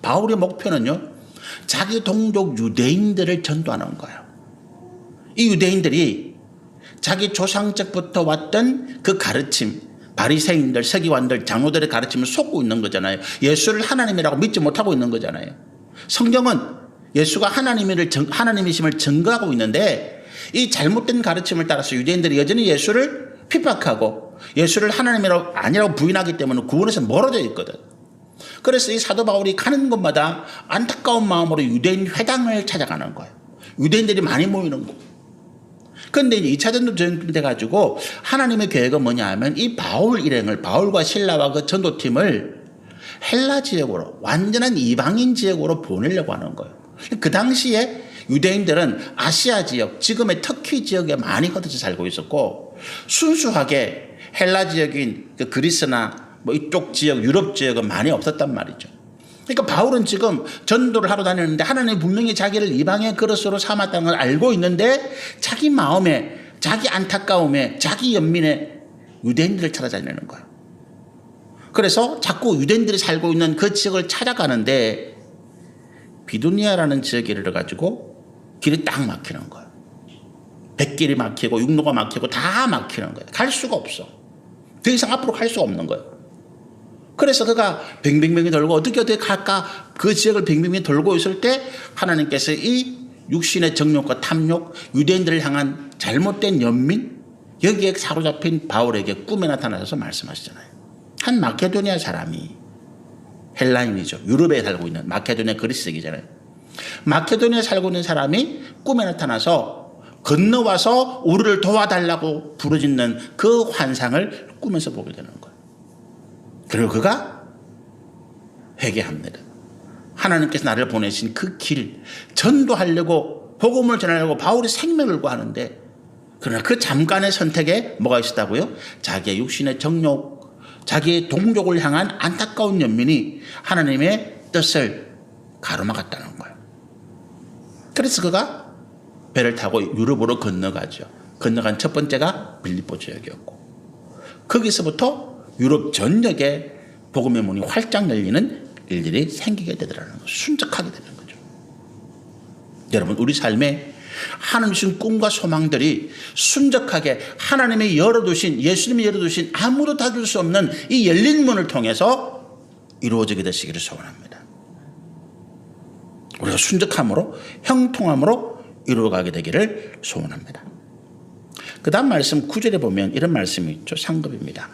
바울의 목표는요. 자기 동족 유대인들을 전도하는 거예요. 이 유대인들이 자기 조상적부터 왔던 그 가르침 바리새인들, 서기관들, 장로들의 가르침을 속고 있는 거잖아요. 예수를 하나님이라고 믿지 못하고 있는 거잖아요. 성경은 예수가 하나님이심을 증거하고 있는데 이 잘못된 가르침을 따라서 유대인들이 여전히 예수를 핍박하고 예수를 하나님이라고 아니라고 부인하기 때문에 구원에서 멀어져 있거든. 그래서 이 사도 바울이 가는 곳마다 안타까운 마음으로 유대인 회당을 찾아가는 거예요. 유대인들이 많이 모이는 곳. 근데 이제 2차 전도 전돼 가지고 하나님의 계획은 뭐냐 하면 이 바울 일행을, 바울과 실라와 그 전도팀을 헬라 지역으로, 완전한 이방인 지역으로 보내려고 하는 거예요. 그 당시에 유대인들은 아시아 지역, 지금의 터키 지역에 많이 흩어져 살고 있었고, 순수하게 헬라 지역인 그 그리스나 뭐 이쪽 지역, 유럽 지역은 많이 없었단 말이죠. 그러니까 바울은 지금 전도를 하러 다니는데 하나님이 분명히 자기를 이방의 그릇으로 삼았다는 걸 알고 있는데 자기 마음에, 자기 안타까움에, 자기 연민에 유대인들을 찾아다니는 거예요. 그래서 자꾸 유대인들이 살고 있는 그 지역을 찾아가는데 비두니아라는 지역에 이르러가지고 길이 딱 막히는 거예요. 백길이 막히고 육로가 막히고 다 막히는 거예요. 갈 수가 없어. 더 이상 앞으로 갈 수가 없는 거예요. 그래서 그가 뱅뱅뱅이 돌고 어떻게 갈까, 그 지역을 뱅뱅뱅이 돌고 있을 때 하나님께서 이 육신의 정욕과 탐욕, 유대인들을 향한 잘못된 연민, 여기에 사로잡힌 바울에게 꿈에 나타나셔서 말씀하시잖아요. 한 마케도니아 사람이, 헬라인이죠. 유럽에 살고 있는, 마케도니아 그리스이잖아요. 마케도니아에 살고 있는 사람이 꿈에 나타나서 건너와서 우리를 도와달라고 부르짖는 그 환상을 꿈에서 보게 되는 거예요. 그리고 그가 회개합니다. 하나님께서 나를 보내신 그 길, 전도하려고, 복음을 전하려고 바울이 생명을 구하는데, 그러나 그 잠깐의 선택에 뭐가 있었다고요? 자기의 육신의 정욕, 자기의 동족을 향한 안타까운 연민이 하나님의 뜻을 가로막았다는 거예요. 그래서 그가 배를 타고 유럽으로 건너가죠. 건너간 첫 번째가 빌립보 지역이었고, 거기서부터 유럽 전역에 복음의 문이 활짝 열리는 일들이 생기게 되더라는 거죠. 순적하게 되는 거죠. 여러분, 우리 삶에 하나님 주신 꿈과 소망들이 순적하게 하나님이 열어두신, 예수님이 열어두신 아무도 닫을 수 없는 이 열린 문을 통해서 이루어지게 되시기를 소원합니다. 우리가 순적함으로, 형통함으로 이루어가게 되기를 소원합니다. 그 다음 말씀 9절에 보면 이런 말씀이 있죠. 상급입니다.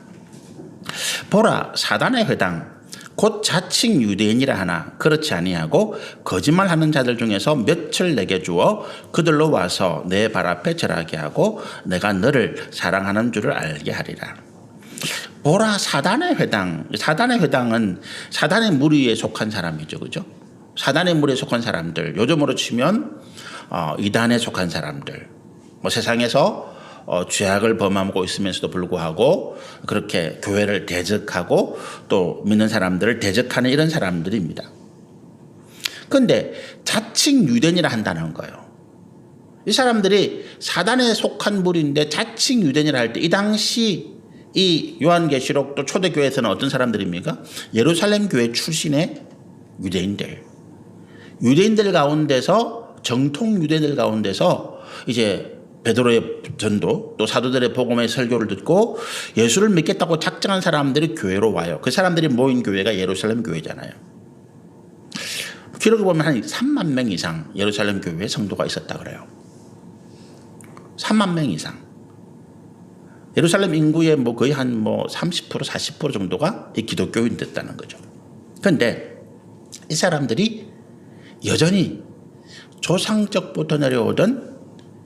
보라, 사단의 회당 곧 자칭 유대인이라 하나 그렇지 아니하고 거짓말하는 자들 중에서 몇을 내게 주어 그들로 와서 내 발 앞에 절하게 하고 내가 너를 사랑하는 줄을 알게 하리라. 보라, 사단의 회당. 사단의 회당은 사단의 무리에 속한 사람이죠, 그죠? 사단의 무리에 속한 사람들, 요즘으로 치면 이단에 속한 사람들, 뭐 세상에서 죄악을 범하고 있으면서도 불구하고 그렇게 교회를 대적하고 또 믿는 사람들을 대적하는 이런 사람들입니다. 그런데 자칭 유대인이라 한다는 거예요. 이 사람들이 사단에 속한 무리인데 자칭 유대인이라 할 때 이 당시 이 요한계시록 또 초대교회에서는 어떤 사람들입니까? 예루살렘 교회 출신의 유대인들. 유대인들 가운데서, 정통 유대인들 가운데서 이제 베드로의 전도, 또 사도들의 복음의 설교를 듣고 예수를 믿겠다고 작정한 사람들이 교회로 와요. 그 사람들이 모인 교회가 예루살렘 교회잖아요. 기록에 보면 한 3만 명 이상 예루살렘 교회에 성도가 있었다 그래요. 3만 명 이상. 예루살렘 인구의 뭐 거의 한 30% 40% 정도가 이 기독교인 됐다는 거죠. 그런데 이 사람들이 여전히 조상적부터 내려오던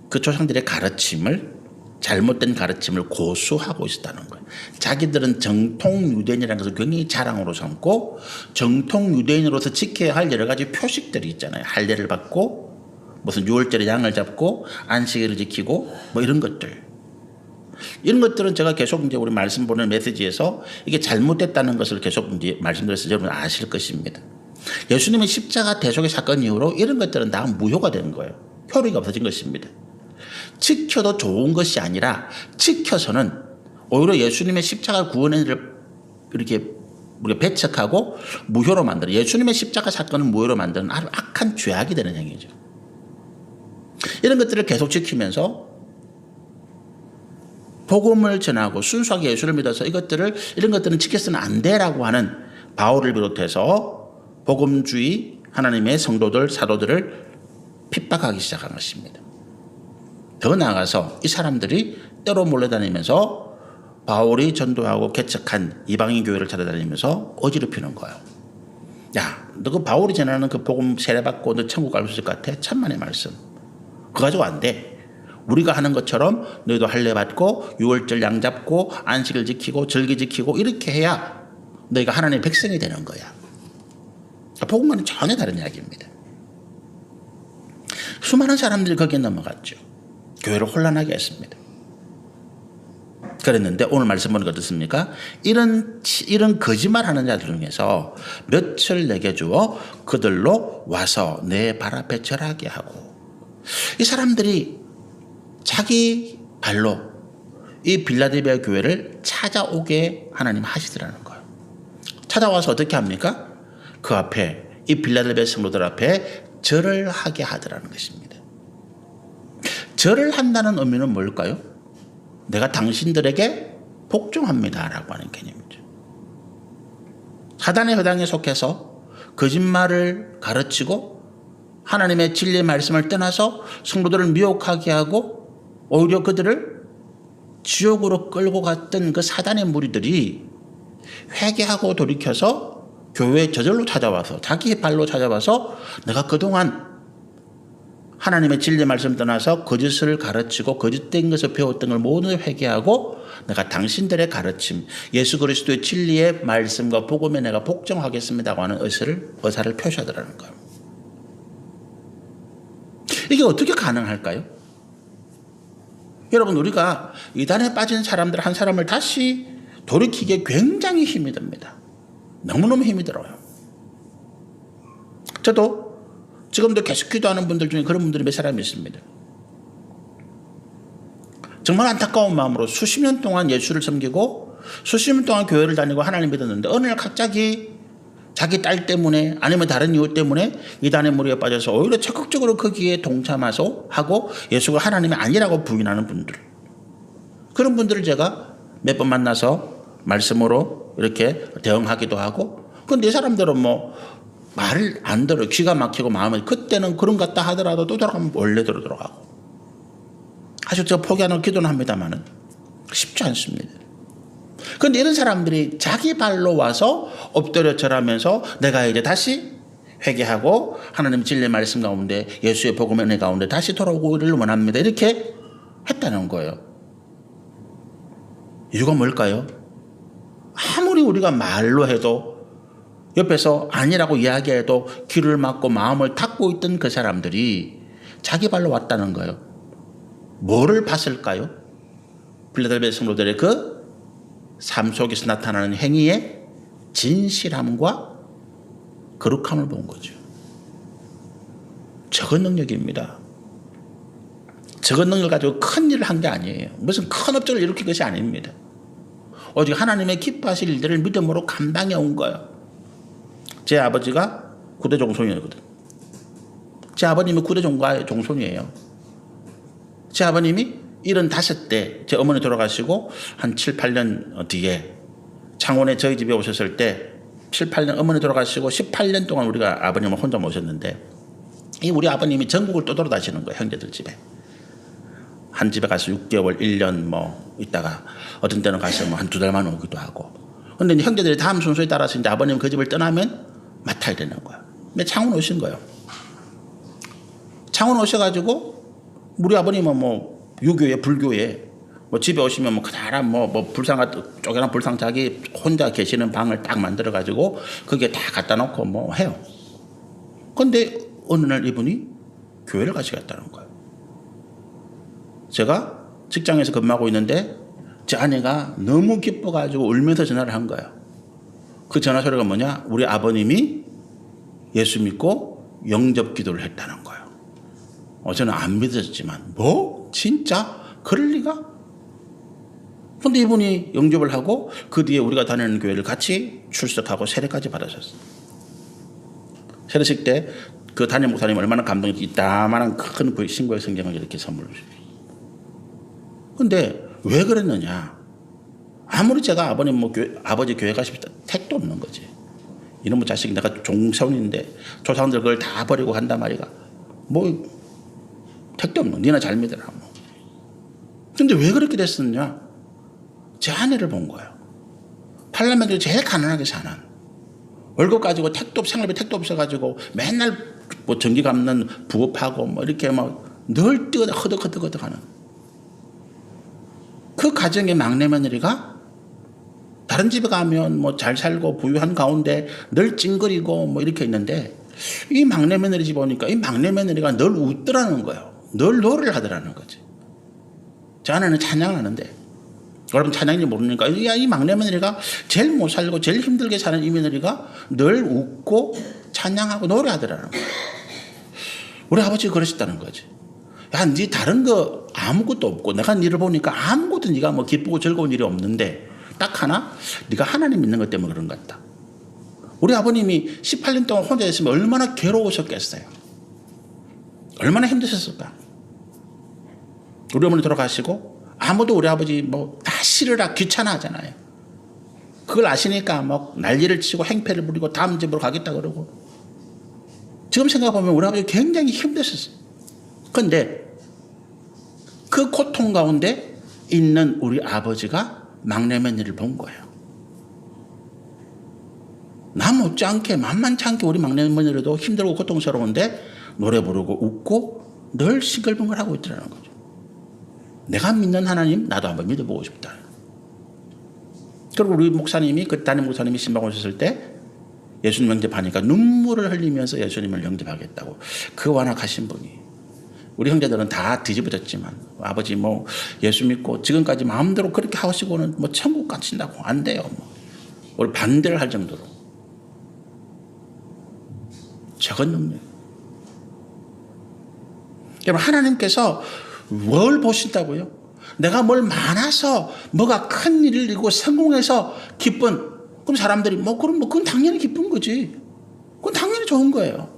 그 조상들의 가르침을, 잘못된 가르침을 고수하고 있었다는 거예요. 자기들은 정통 유대인이라는 것을 굉장히 자랑으로 삼고 정통 유대인으로서 지켜야 할 여러 가지 표식들이 있잖아요. 할례를 받고 무슨 유월절에 양을 잡고 안식일을 지키고 뭐 이런 것들. 이런 것들은 제가 계속 이제 우리 말씀 보는 메시지에서 이게 잘못됐다는 것을 계속 이제 말씀드려서 여러분 아실 것입니다. 예수님의 십자가 대속의 사건 이후로 이런 것들은 다 무효가 되는 거예요. 효력이 없어진 것입니다. 지켜도 좋은 것이 아니라 지켜서는 오히려 예수님의 십자가 구원을 이렇게 우리가 배척하고 무효로 만드는, 예수님의 십자가 사건을 무효로 만드는 아주 악한 죄악이 되는 행위죠. 이런 것들을 계속 지키면서 복음을 전하고 순수하게 예수를 믿어서 이런 것들은 지켜서는 안 돼라고 하는 바울을 비롯해서 복음주의 하나님의 성도들, 사도들을 핍박하기 시작한 것입니다. 더 나아가서 이 사람들이 때로 몰려다니면서 바울이 전도하고 개척한 이방인 교회를 찾아다니면서 어지럽히는 거예요. 야, 너 그 바울이 전하는 그 복음 세례받고 너 천국 갈 수 있을 것 같아? 천만의 말씀. 그거 가지고 안 돼. 우리가 하는 것처럼 너희도 할례 받고 유월절 양 잡고 안식을 지키고 절기 지키고 이렇게 해야 너희가 하나님의 백성이 되는 거야. 복음과는 전혀 다른 이야기입니다. 수많은 사람들이 거기에 넘어갔죠. 교회를 혼란하게 했습니다. 그랬는데 오늘 말씀 보니까 어떻습니까? 이런 거짓말하는 자들 중에서 몇을 내게 주어 그들로 와서 내 발 앞에 절하게 하고, 이 사람들이 자기 발로 이 빌라델비아 교회를 찾아오게 하나님 하시더라는 거예요. 찾아와서 어떻게 합니까? 그 앞에 이 빌라델비아 성도들 앞에 절을 하게 하더라는 것입니다. 절을 한다는 의미는 뭘까요? 내가 당신들에게 복종합니다라고 하는 개념이죠. 사단의 회당에 속해서 거짓말을 가르치고 하나님의 진리의 말씀을 떠나서 성도들을 미혹하게 하고 오히려 그들을 지옥으로 끌고 갔던 그 사단의 무리들이 회개하고 돌이켜서 교회에 저절로 찾아와서 자기의 발로 찾아와서 내가 그동안 하나님의 진리의 말씀 떠나서 거짓을 가르치고 거짓된 것을 배웠던 걸 모두 회개하고 내가 당신들의 가르침, 예수 그리스도의 진리의 말씀과 복음에 내가 복종하겠습니다고 하는 의사를 표시하더라는 거예요. 이게 어떻게 가능할까요? 여러분, 우리가 이단에 빠진 사람들 한 사람을 다시 돌이키기에 굉장히 힘이 듭니다. 너무너무 힘이 들어요. 저도 지금도 계속 기도하는 분들 중에 그런 분들이 몇 사람이 있습니다. 정말 안타까운 마음으로 수십 년 동안 예수를 섬기고 수십 년 동안 교회를 다니고 하나님 믿었는데 어느 날 갑자기 자기 딸 때문에 아니면 다른 이유 때문에 이단의 무리에 빠져서 오히려 적극적으로 거기에 동참해서 하고 예수가 하나님이 아니라고 부인하는 분들, 그런 분들을 제가 몇 번 만나서 말씀으로 이렇게 대응하기도 하고, 근데 이 사람들은 뭐 말을 안 들어요. 귀가 막히고 마음을, 그때는 그런 것 같다 하더라도 또 돌아가면 원래대로 돌아가고. 아주 제가 포기하는 기도는 합니다만은 쉽지 않습니다. 그런데 이런 사람들이 자기 발로 와서 엎드려 절하면서 내가 이제 다시 회개하고 하나님 진리의 말씀 가운데 예수의 복음의 은혜 가운데 다시 돌아오기를 원합니다, 이렇게 했다는 거예요. 이유가 뭘까요? 아무리 우리가 말로 해도 옆에서 아니라고 이야기해도 귀를 막고 마음을 닫고 있던 그 사람들이 자기 발로 왔다는 거예요. 뭐를 봤을까요? 빌라델비아 성도들의 그 삶 속에서 나타나는 행위의 진실함과 거룩함을 본 거죠. 적은 능력입니다. 적은 능력을 가지고 큰 일을 한 게 아니에요. 무슨 큰 업적을 일으킨 것이 아닙니다. 오직 하나님의 기뻐하실 일들을 믿음으로 감당해 온 거예요. 제 아버지가 구대 종손이거든. 제 아버님이 구대 종손이에요. 제 아버님이 75대 제 어머니 돌아가시고 한 7, 8년 뒤에 창원에 저희 집에 오셨을 때 7, 8년 어머니 돌아가시고 18년 동안 우리가 아버님을 혼자 모셨는데, 이 우리 아버님이 전국을 또 돌아다니시는 거예요. 형제들 집에. 한 집에 가서 6개월, 1년 뭐 있다가 어떤 때는 가서 뭐 한 2달만 오기도 하고. 근데 형제들이 다음 순서에 따라서 이제 아버님 그 집을 떠나면 맡아야 되는 거야. 근데 창원 오신 거예요. 창원 오셔가지고 우리 아버님은 뭐 유교에 불교에 뭐 집에 오시면 뭐 그다란 뭐 불상 같은 쪼개난 불상 자기 혼자 계시는 방을 딱 만들어 가지고 거기에 다 갖다 놓고 뭐 해요. 근데 어느 날 이분이 교회를 가시겠다는 거예요. 제가 직장에서 근무하고 있는데 제 아내가 너무 기뻐가지고 울면서 전화를 한 거예요. 그 전화 소리가 뭐냐? 우리 아버님이 예수 믿고 영접 기도를 했다는 거예요. 저는 안 믿었지만 뭐? 진짜? 그럴 리가? 근데 이분이 영접을 하고 그 뒤에 우리가 다니는 교회를 같이 출석하고 세례까지 받으셨어요. 세례식 때 그 담임 목사님 얼마나 감동이 있다만한 큰 신고의 성경을 이렇게 선물을 주셨어요. 근데 왜 그랬느냐? 아무리 제가 아버님 아버지 교회 가실 때 택도 없는 거지. 이놈의 자식, 내가 종손인데 조상들 그걸 다 버리고 간단 말이가. 뭐 택도 없는, 니나 잘 믿어라. 뭐. 근데 왜 그렇게 됐었냐? 제 아내를 본 거예요. 팔레멘트에 제일 가난하게 사는, 월급 가지고 생활비 택도 없어가지고 맨날 뭐 전기 갚는 부업하고 뭐 이렇게 막 늘 뛰어다 허덕허덕하는 그 가정의 막내 며느리가 다른 집에 가면 뭐 잘 살고 부유한 가운데 늘 찡그리고 뭐 이렇게 있는데 이 막내 며느리 집 오니까 이 막내 며느리가 늘 웃더라는 거예요. 늘 노래를 하더라는 거지. 저 아내는 찬양하는데 여러분 찬양인지 모르니까 이 막내 며느리가 제일 못 살고 제일 힘들게 사는 이 며느리가 늘 웃고 찬양하고 노래하더라는 거예요. 우리 아버지가 그러셨다는 거지. 야, 네 다른 거 아무것도 없고 내가 네를 보니까 아무것도 네가 뭐 기쁘고 즐거운 일이 없는데 딱 하나 네가 하나님 믿는 것 때문에 그런 것 같다. 우리 아버님이 18년 동안 혼자 있으면 얼마나 괴로우셨겠어요. 얼마나 힘드셨을까. 우리 어머니 돌아가시고 아무도 우리 아버지 뭐 다 싫으라 귀찮아 하잖아요. 그걸 아시니까 막 난리를 치고 행패를 부리고 다음 집으로 가겠다 그러고. 지금 생각해보면 우리 아버지 굉장히 힘드셨어요. 그런데 그 고통 가운데 있는 우리 아버지가 막내 며느리를 본 거예요. 나 못지않게 만만치 않게 우리 막내 며느리도 힘들고 고통스러운데 노래 부르고 웃고 늘 싱글벙글 하고 있더라는 거죠. 내가 믿는 하나님 나도 한번 믿어보고 싶다. 그리고 우리 목사님이 그 담임 목사님이 신방 오셨을 때 예수님 영접하니까 눈물을 흘리면서 예수님을 영접하겠다고 그 완악하신 분이. 우리 형제들은 다 뒤집어졌지만 아버지 뭐 예수 믿고 지금까지 마음대로 그렇게 하시고는 뭐 천국 가신다고 안 돼요. 뭐. 우리 반대를 할 정도로. 적은 능력. 여러분 하나님께서 뭘 보신다고요? 내가 뭘 많아서 뭐가 큰 일을 이루고 성공해서 기쁜 그럼 사람들이 뭐 그건 당연히 기쁜 거지. 그건 당연히 좋은 거예요.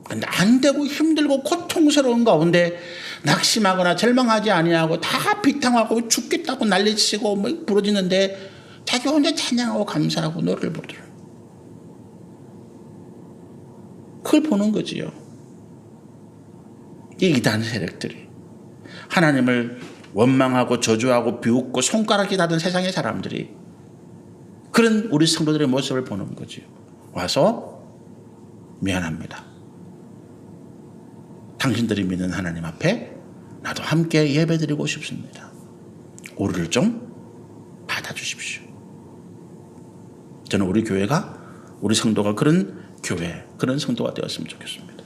근데 안 되고 힘들고 고통스러운 가운데 낙심하거나 절망하지 아니하고 다 비탕하고 죽겠다고 난리치고 뭐 부러지는데 자기 혼자 찬양하고 감사하고 노래를 부르더라고요. 그걸 보는 거지요. 이 이단 세력들이 하나님을 원망하고 저주하고 비웃고 손가락이 닿은 세상의 사람들이 그런 우리 성도들의 모습을 보는 거지요. 와서 미안합니다. 당신들이 믿는 하나님 앞에 나도 함께 예배드리고 싶습니다. 우리를 좀 받아주십시오. 저는 우리 교회가 우리 성도가 그런 교회 그런 성도가 되었으면 좋겠습니다.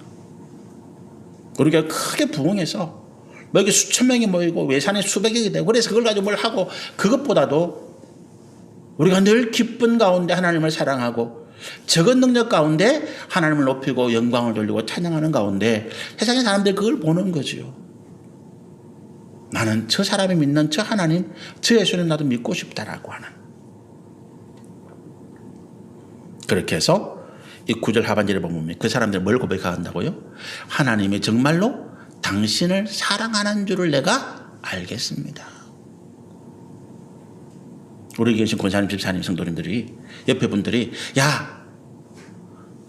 우리가 크게 부흥해서 뭐 여기 수천 명이 모이고 외산에 수백억이 되고 그래서 그걸 가지고 뭘 하고 그것보다도 우리가 늘 기쁜 가운데 하나님을 사랑하고 적은 능력 가운데 하나님을 높이고 영광을 돌리고 찬양하는 가운데 세상의 사람들이 그걸 보는 거지요. 나는 저 사람이 믿는 저 하나님 저 예수님 나도 믿고 싶다라고 하는. 그렇게 해서 이 9절 하반절에 보면 그 사람들이 뭘 고백한다고요? 하나님이 정말로 당신을 사랑하는 줄을 내가 알겠습니다. 우리 계신 권사님, 집사님, 성도님들이 옆에 분들이 야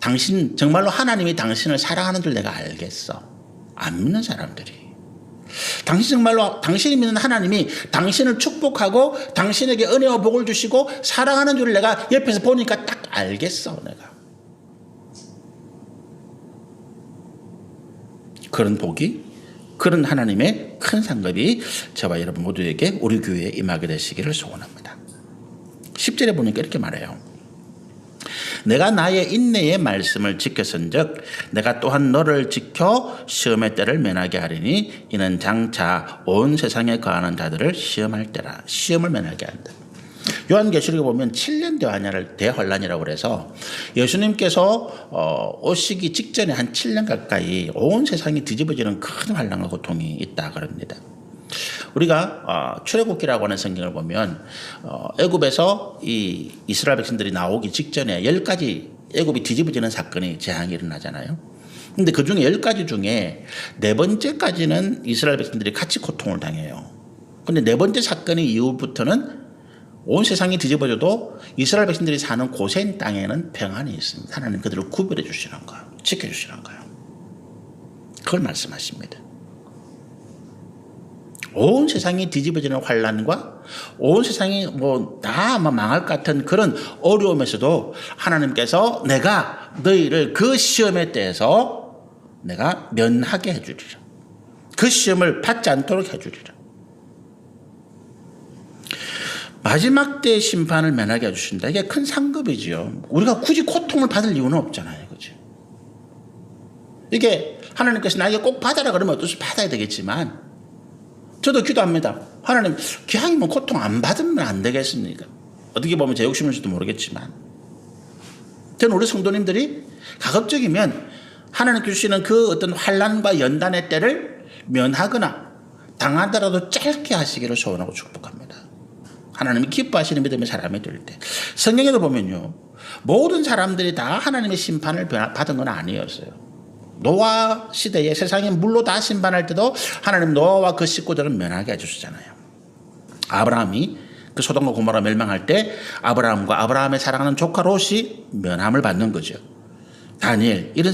당신 정말로 하나님이 당신을 사랑하는 줄 내가 알겠어. 안 믿는 사람들이 당신 정말로 당신이 믿는 하나님이 당신을 축복하고 당신에게 은혜와 복을 주시고 사랑하는 줄 내가 옆에서 보니까 딱 알겠어. 내가 그런 복이 그런 하나님의 큰 상급이 저와 여러분 모두에게 우리 교회에 임하게 되시기를 소원합니다. 10절에 보니까 이렇게 말해요. 내가 나의 인내의 말씀을 지켰은즉 내가 또한 너를 지켜 시험의 때를 면하게 하리니 이는 장차 온 세상에 거하는 자들을 시험할 때라. 시험을 면하게 한다. 요한계시록에 보면 7년 대환란이라고 그래서 예수님께서 오시기 직전에 한 7년 가까이 온 세상이 뒤집어지는 큰 환란과 고통이 있다 그럽니다. 우리가 출애굽기라고 하는 성경을 보면 애굽에서 이 이스라엘 백성들이 나오기 직전에 10가지 애굽이 뒤집어지는 사건이 재앙이 일어나잖아요. 근데 그 중에 10가지 중에 4번째까지는 이스라엘 백성들이 같이 고통을 당해요. 근데 4번째 사건의 이후부터는 온 세상이 뒤집어져도 이스라엘 백성들이 사는 고센 땅에는 평안이 있습니다. 하나님 그들을 구별해 주시는 거예요. 지켜주시는 거예요. 그걸 말씀하십니다. 온 세상이 뒤집어지는 환란과 온 세상이 뭐 다 망할 것 같은 그런 어려움에서도 하나님께서 내가 너희를 그 시험에 대해서 내가 면하게 해주리라. 그 시험을 받지 않도록 해주리라. 마지막 때의 심판을 면하게 해주신다. 이게 큰 상급이지요. 우리가 굳이 고통을 받을 이유는 없잖아요. 그죠? 이게 하나님께서 나에게 꼭 받아라 그러면 어쩔 수 받아야 되겠지만 저도 기도합니다. 하나님, 기왕이면 고통 안 받으면 안 되겠습니까? 어떻게 보면 제 욕심일지도 모르겠지만 저는 우리 성도님들이 가급적이면 하나님께 주시는 그 어떤 환난과 연단의 때를 면하거나 당하더라도 짧게 하시기를 소원하고 축복합니다. 하나님이 기뻐하시는 믿음의 사람이 될 때. 성경에도 보면요, 모든 사람들이 다 하나님의 심판을 받은 건 아니었어요. 노아 시대에 세상에 물로 다 심판할 때도 하나님 노아와 그 식구들은 면하게 해주시잖아요. 아브라함이 그 소돔과 고모라 멸망할 때 아브라함과 아브라함의 사랑하는 조카 롯이 면함을 받는 거죠. 다니엘, 이런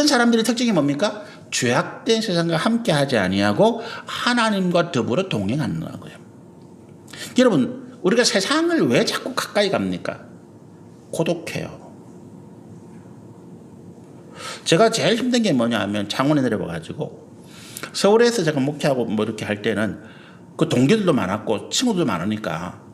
사람들의 특징이 뭡니까? 죄악된 세상과 함께하지 아니하고 하나님과 더불어 동행하는 거예요. 여러분, 우리가 세상을 왜 자꾸 가까이 갑니까? 고독해요. 제가 제일 힘든 게 뭐냐 하면 창원에 내려와가지고 서울에서 제가 목회하고 뭐 이렇게 할 때는 그 동기들도 많았고 친구들도 많으니까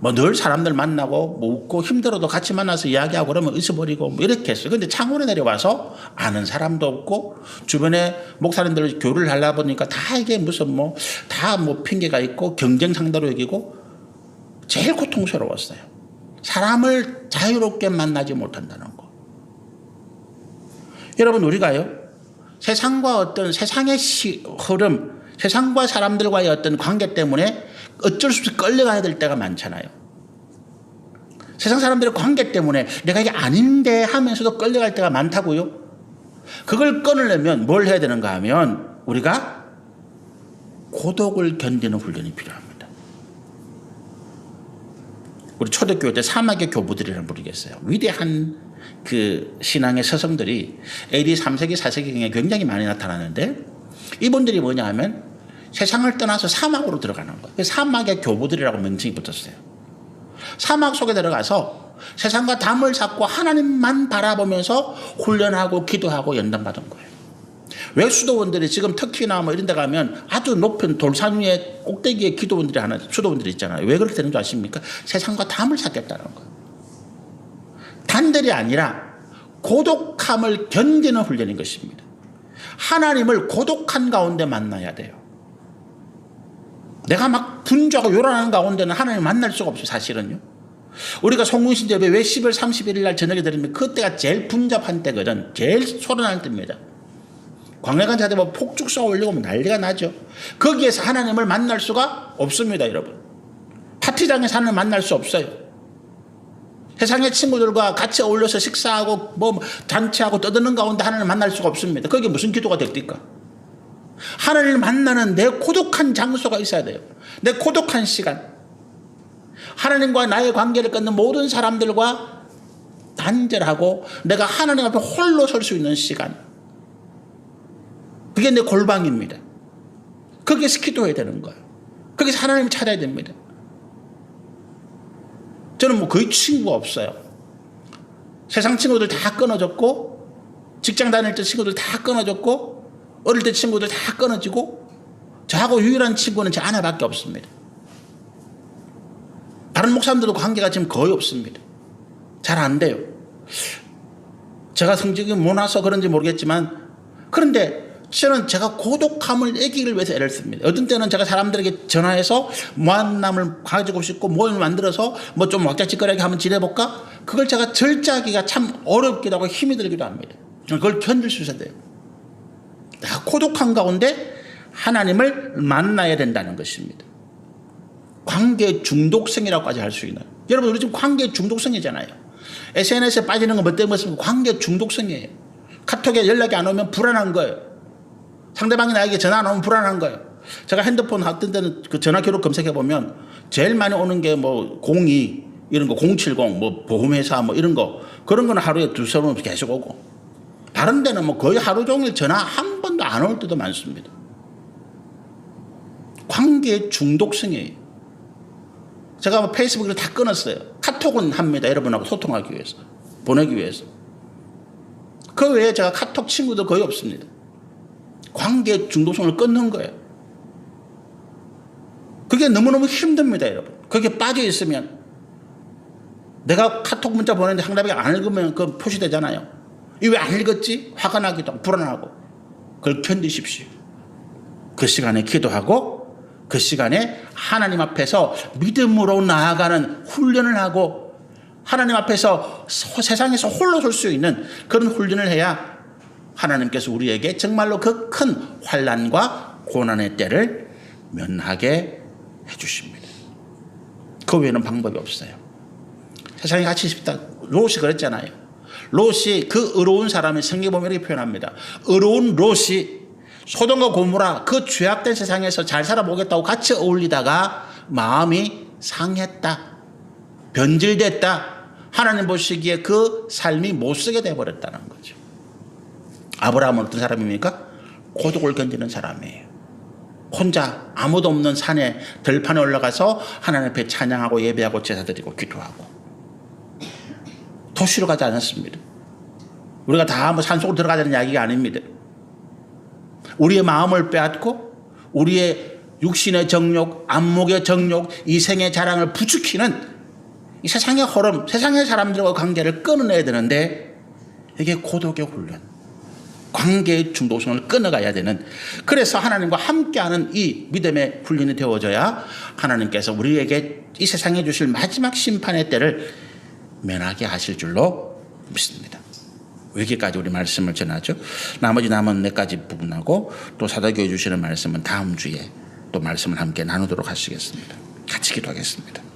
뭐 늘 사람들 만나고 뭐 웃고 힘들어도 같이 만나서 이야기하고 그러면 있어버리고 뭐 이렇게 했어요. 근데 창원에 내려와서 아는 사람도 없고 주변에 목사님들 교류를 하려 보니까 다 이게 무슨 뭐 다 뭐 핑계가 있고 경쟁 상대로 여기고 제일 고통스러웠어요. 사람을 자유롭게 만나지 못한다는 거. 여러분, 우리가요, 세상과 어떤 세상의 흐름, 세상과 사람들과의 어떤 관계 때문에 어쩔 수 없이 끌려가야 될 때가 많잖아요. 세상 사람들의 관계 때문에 내가 이게 아닌데 하면서도 끌려갈 때가 많다고요. 그걸 끊으려면 뭘 해야 되는가 하면 우리가 고독을 견디는 훈련이 필요합니다. 우리 초대교회 때 사막의 교부들이라는 부르겠어요. 위대한 그 신앙의 서성들이 AD 3세기, 4세기경에 굉장히 많이 나타나는데 이분들이 뭐냐 하면 세상을 떠나서 사막으로 들어가는 거예요. 사막의 교부들이라고 명칭이 붙었어요. 사막 속에 들어가서 세상과 담을 쌓고 하나님만 바라보면서 훈련하고 기도하고 연단받은 거예요. 왜 수도원들이 지금 터키나 뭐 이런 데 가면 아주 높은 돌산 위에 꼭대기에 기도원들이 하나, 수도원들이 있잖아요. 왜 그렇게 되는 줄 아십니까? 세상과 담을 쌓겠다는 거예요. 단들이 아니라 고독함을 견디는 훈련인 것입니다. 하나님을 고독한 가운데 만나야 돼요. 내가 막 분주하고 요란한 가운데는 하나님을 만날 수가 없어요. 사실은요. 우리가 송문신제배 왜 10월 31일 날 저녁에 드리면 그때가 제일 분잡한 때거든. 제일 소란할 때입니다. 광야간 자들 뭐 폭죽 쏘아 올리고 난리가 나죠. 거기에서 하나님을 만날 수가 없습니다. 여러분, 파티장에서 하나님을 만날 수 없어요. 세상의 친구들과 같이 어울려서 식사하고 뭐 잔치하고 떠드는 가운데 하나님을 만날 수가 없습니다. 그게 무슨 기도가 됩니까? 하나님을 만나는 내 고독한 장소가 있어야 돼요. 내 고독한 시간. 하나님과 나의 관계를 끊는 모든 사람들과 단절하고 내가 하나님 앞에 홀로 설 수 있는 시간. 그게 내 골방입니다. 거기에서 기도해야 되는 거예요. 거기서 하나님을 찾아야 됩니다. 저는 뭐 거의 친구가 없어요. 세상 친구들 다 끊어졌고, 직장 다닐 때 친구들 다 끊어졌고, 어릴 때 친구들 다 끊어지고, 저하고 유일한 친구는 제 아내밖에 없습니다. 다른 목사님들도 관계가 지금 거의 없습니다. 잘 안 돼요. 제가 성적이 못 나서 그런지 모르겠지만, 그런데 저는 제가 고독함을 이기기 위해서 애를 씁니다. 어떤 때는 제가 사람들에게 전화해서 만남을 가지고 싶고 모임을 만들어서 뭐 좀 왁자지껄하게 한번 지내볼까? 그걸 제가 절제하기가 참 어렵기도 하고 힘이 들기도 합니다. 그걸 견딜 수 있어야 돼요. 내가 고독한 가운데 하나님을 만나야 된다는 것입니다. 관계 중독성이라고까지 할 수 있나요? 여러분, 우리 지금 관계 중독성이잖아요. SNS에 빠지는 건 뭐 때문에 관계 중독성이에요. 카톡에 연락이 안 오면 불안한 거예요. 상대방이 나에게 전화 안 오면 불안한 거예요. 제가 핸드폰 했던 때는 그 전화 기록 검색해 보면 제일 많이 오는 게 뭐 02 이런 거, 070 뭐 보험회사 뭐 이런 거, 그런 거는 하루에 두세 번 계속 오고, 다른 데는 뭐 거의 하루 종일 전화 한 번도 안 올 때도 많습니다. 관계의 중독성이에요. 제가 뭐 페이스북을 다 끊었어요. 카톡은 합니다. 여러분하고 소통하기 위해서, 보내기 위해서. 그 외에 제가 카톡 친구도 거의 없습니다. 관계 중독성을 끊는 거예요. 그게 너무너무 힘듭니다, 여러분. 거기에 빠져 있으면 내가 카톡 문자 보내는데 상대방이 안 읽으면 그 표시되잖아요. 이 왜 안 읽었지? 화가 나기도 하고 불안하고. 그걸 견디십시오. 그 시간에 기도하고 그 시간에 하나님 앞에서 믿음으로 나아가는 훈련을 하고 하나님 앞에서 세상에서 홀로 설 수 있는 그런 훈련을 해야 하나님께서 우리에게 정말로 그 큰 환난과 고난의 때를 면하게 해주십니다. 그 외에는 방법이 없어요. 세상에 갇히 싶다. 롯이 그랬잖아요. 롯이 그 의로운 사람이 성경 보면 이렇게 표현합니다. 의로운 롯이 소돔과 고모라 그 죄악된 세상에서 잘 살아보겠다고 같이 어울리다가 마음이 상했다. 변질됐다. 하나님 보시기에 그 삶이 못쓰게 되어버렸다는 거죠. 아브라함은 어떤 사람입니까? 고독을 견디는 사람이에요. 혼자 아무도 없는 산에 들판에 올라가서 하나님 앞에 찬양하고 예배하고 제사드리고 기도하고 도시로 가지 않았습니다. 우리가 다 뭐 산속으로 들어가자는 이야기가 아닙니다. 우리의 마음을 빼앗고 우리의 육신의 정욕, 안목의 정욕, 이생의 자랑을 부추기는 이 세상의 흐름, 세상의 사람들과 관계를 끊어내야 되는데 이게 고독의 훈련, 관계의 중독성을 끊어가야 되는, 그래서 하나님과 함께하는 이 믿음의 훈련이 되어져야 하나님께서 우리에게 이 세상에 주실 마지막 심판의 때를 면하게 하실 줄로 믿습니다. 여기까지 우리 말씀을 전하죠. 나머지 남은 4가지 부분하고 또 사도교회 주시는 말씀은 다음 주에 또 말씀을 함께 나누도록 하시겠습니다. 같이 기도하겠습니다.